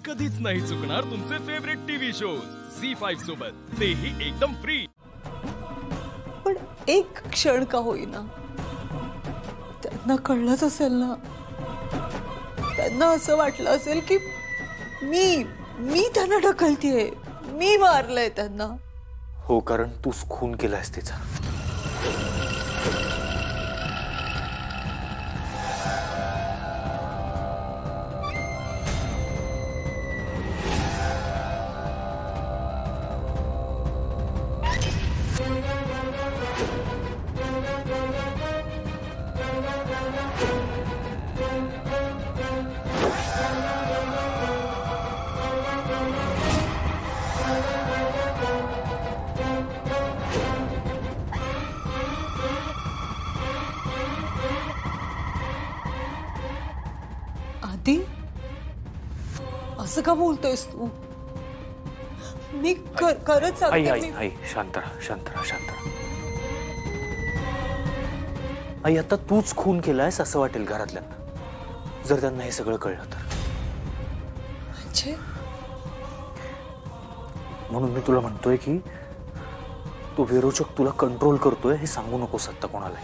कधीच नाही चुकणार तुमचे फेवरेट टीव्ही शोज झी5 सोबत, तेही एकदम फ्री। पण एक क्षण का होईना त्यांना कळलंच असेल ना, त्यांना असं वाटलं असेल की मी त्यांना ढकलतेय, मी मारलंय त्यांना। हो, कारण तूच खून केलायस तिचा। आधी असं का बोलतोयस तू? मी खरंच आई सांगते। आई आई शांत रहा, शांत रहा, शांत रहा। आई, आता तूच खून केलायस असं वाटेल घरातल्यांना, जर त्यांना हे सगळं कळलं तर। म्हणजे म्हणून मी तुला म्हणतोय की तो विरोचक तुला कंट्रोल करतोय हे सांगू नकोस आता कोणाला।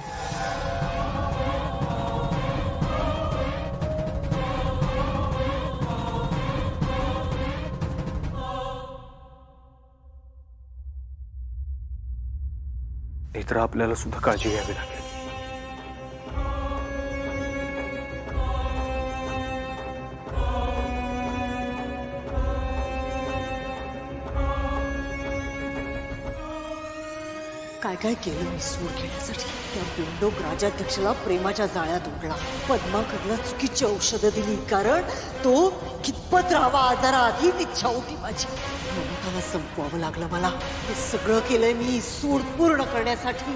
नाहीतर आपल्याला सुद्धा काळजी घ्यावी लागेल। काय काय केलं मी सूर घेण्यासाठी। त्या बिंडोक राजाध्यक्षाला प्रेमाच्या जाळ्यात ओढला, पद्माकरला चुकीची औषधं दिली, कारण तो कितपत राहावा आजाराआधी इच्छा होती माझी। ममताला संपवावं लागलं मला। हे सगळं केलंय मी सूर पूर्ण करण्यासाठी।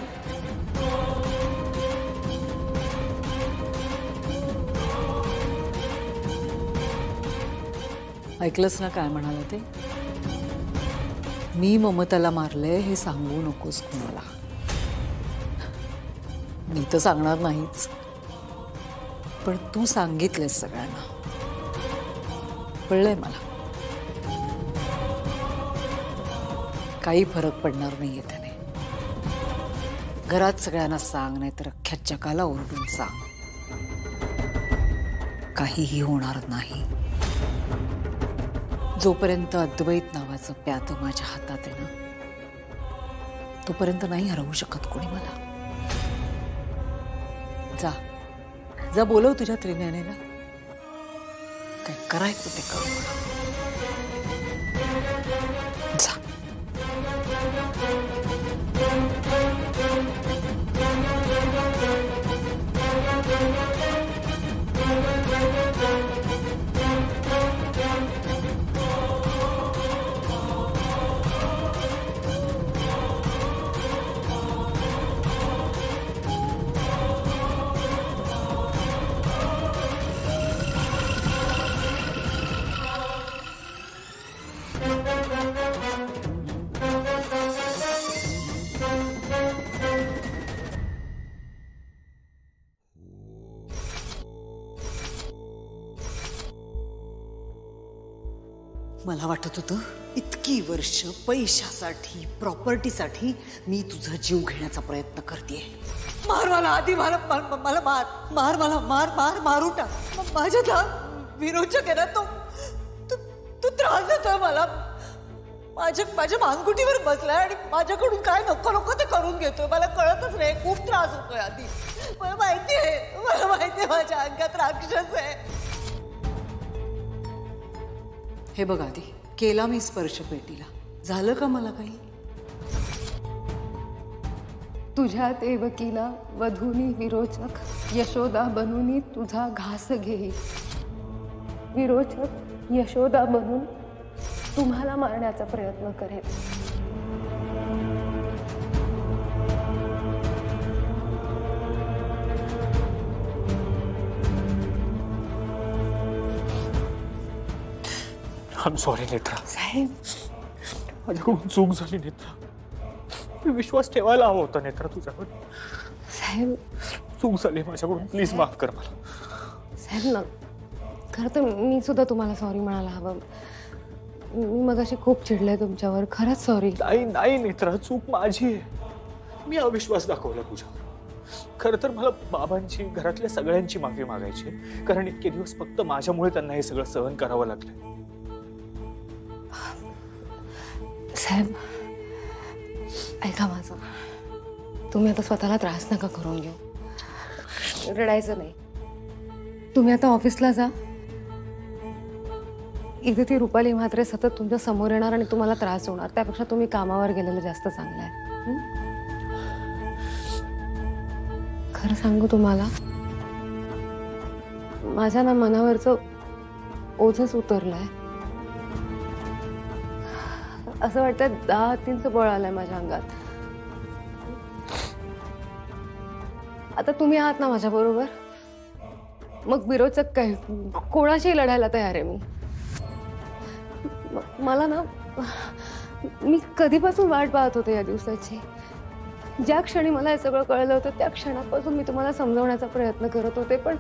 ऐकलंस ना काय म्हणाला ते? मी ममताला मारले हे सांगू नकोस कोणाला। मी तर सांगणार नाहीच, पण तू सांगितलेस सगळ्यांना, कळलंय मला। काही फरक पडणार नाहीये त्याने। घरात सगळ्यांना सांग, नाहीतर अख्ख्या जगाला ओरडून सांग, काहीही होणार नाही। जोपर्यंत अद्वैत नावाचं प्याद माझ्या हातात आहे ना, तोपर्यंत नाही हरवू शकत कोणी मला। जा जा, बोलव तुझ्या त्रिनयनेला, काय करायचं ते कर मला। जा। मला वाटत होतं इतकी वर्ष पैशासाठी, प्रॉपर्टीसाठी मी तुझा जीव घेण्याचा प्रयत्न करतेय। मार मला आधी, मला मला मार मार मला मार मार मारू टाक। माझ्यातला विरोचक आहे ना, तो त्रास देतोय मला। माझ्या मानगुटीवर बसलाय आणि माझ्याकडून काय नको नको ते करून घेतोय। मला कळतच नाही, खूप त्रास होतोय आधी। मला माहितीये माझ्या अंगात राक्षस आहे। हे बघ आधी, केला मी स्पर्श पेटीला, झालं का मला काही? तुझ्या देवकीला वधूनी विरोचक, यशोदा बनूनी तुझा घास घेई। विरोचक यशोदा बनून तुम्हाला मारण्याचा प्रयत्न करेल। I'm sorry Netra. साहेब, माझ्याकडून चूक झाली नेत्रा। मी विश्वास ठेवायला हवा होता नेत्रा तुझ्यावर। साहेब, चूक झाली माझ्याकडून, प्लीज माफ कर मला। साहेब ना, खरं तर मी सुद्धा तुम्हाला सॉरी म्हणायला हवं. मी मगाशी खूप चिडले तुमच्यावर. खरंच सॉरी. नाही नाही नेत्रा, चूक माझी आहे. मी अविश्वास दाखवला तुझ्यावर. खरं तर मला बाबांची, घरातल्या सगळ्यांची माफी मागायची आहे. कारण इतके दिवस फक्त माझ्यामुळे त्यांना हे सगळं सहन करावं लागलं. साहेब ऐका माझं. तुम्ही आता स्वतःला त्रास नका करून घेऊ. रडायचं नाही. तुम्ही आता ऑफिसला जा. इथे ती रुपाली म्हात्रे सतत तुमच्या समोर येणार आणि तुम्हाला त्रास होणार. त्यापेक्षा तुम्ही कामावर गेलेलं जास्त चांगलं आहे. खरं सांगू तुम्हाला, माझ्या ना मनावरचं ओझंच उतरलंय. असं वाटतंय 10 हत्तींचं बळ आलंय माझ्या अंगात. आता तुम्ही आहात ना माझ्या बरोबर. मग विरोचक काय, कोणाशी लढायला तयार आहे मी. मला ना, मी कधीपासून वाट पाहत होते या दिवसाची. ज्या क्षणी मला हे सगळं कळलं होतं त्या क्षणापासून मी तुम्हाला समजवण्याचा प्रयत्न करत होते. पण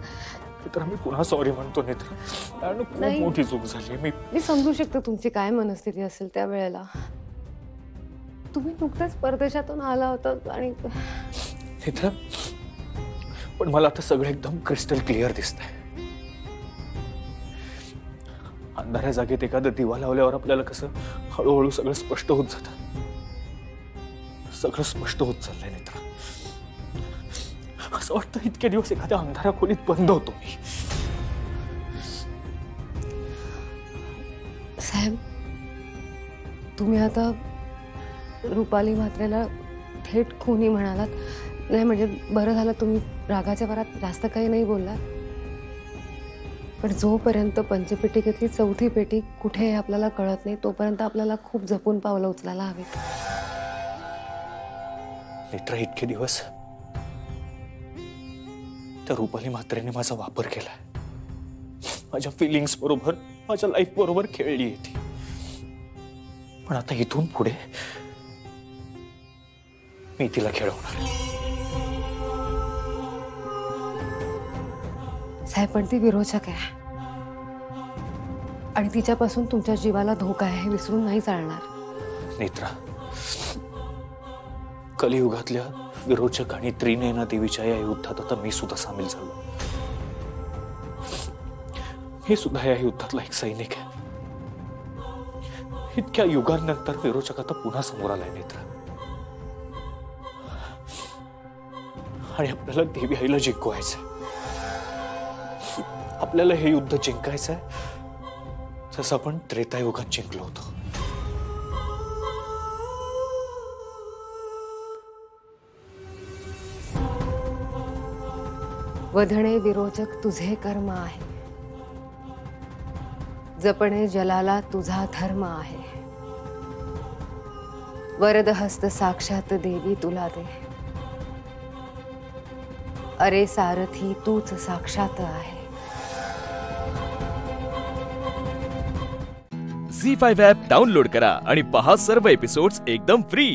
तर मी पुन्हा सॉरी म्हणतो नेत्रा. खूप मोठी चूक झाली. मी समजू शकते तुमची काय मनस्थिती असेल त्यावेळेला. तुम्ही नुकताच परदेशातून आला होता आणि नेत्रा, पण मला आता सगळं एकदम क्रिस्टल क्लिअर दिसतंय. अंधाऱ्या जागेत एखादा दिवा लावल्यावर आपल्याला कसं हळूहळू सगळं स्पष्ट होत जातं. सगळं स्पष्ट होत चाललंय नेत्रा. असं वाटतं इतके दिवस एखाद्या अंधाऱ्या खोलीत बंद होतो मी. साहेब, तुम्ही आता रुपाली म्हात्रेला थेट खुनी म्हणालात. नाही म्हणजे बरं झालं तुम्ही रागाच्या भरात जास्त काही नाही बोललात. पण जोपर्यंत पंचपेटिकेतली 4थी पेटी कुठे आहे आपल्याला कळत नाही तोपर्यंत आपल्याला खूप जपून पावलं उचलायला हवीत. नेत्रा, इतके दिवस त्या रुपाली म्हात्रेने माझा वापर केलाय. माझ्या फिलिंग्स बरोबर, माझ्या लाईफ बरोबर खेळली आहे ती. पण आता इथून पुढे मी तिला खेळवणार. साहेब, पण ती विरोचक आहे आणि तिच्यापासून तुमच्या जीवाला धोका आहे हे विसरून नाही चालणार. नेत्रा, कलियुगातल्या विरोचक आणि त्रिनयना देवीच्या या युद्धात आता मी सुद्धा सामील झालो. मी सुद्धा या युद्धातला एक सैनिक आहे. इतक्या युगांनंतर विरोचक आता पुन्हा समोर आलाय नेत्रा. आणि आपल्याला देवी आईला जिंकवायचंय. आपल्याला हे युद्ध जिंकायचंय जसं आपण त्रेतायुगात जिंकलो होतो. वधणे विरोचक तुझे कर्म आहे. जपणे जलाला तुझा धर्म आहे. वरद हस्त साक्षात देवी तुला दे. अरे सारथी तूच साक्षात आहे. झी5 ॲप डाउनलोड करा आणि पहा सर्व एपिसोड्स एकदम फ्री.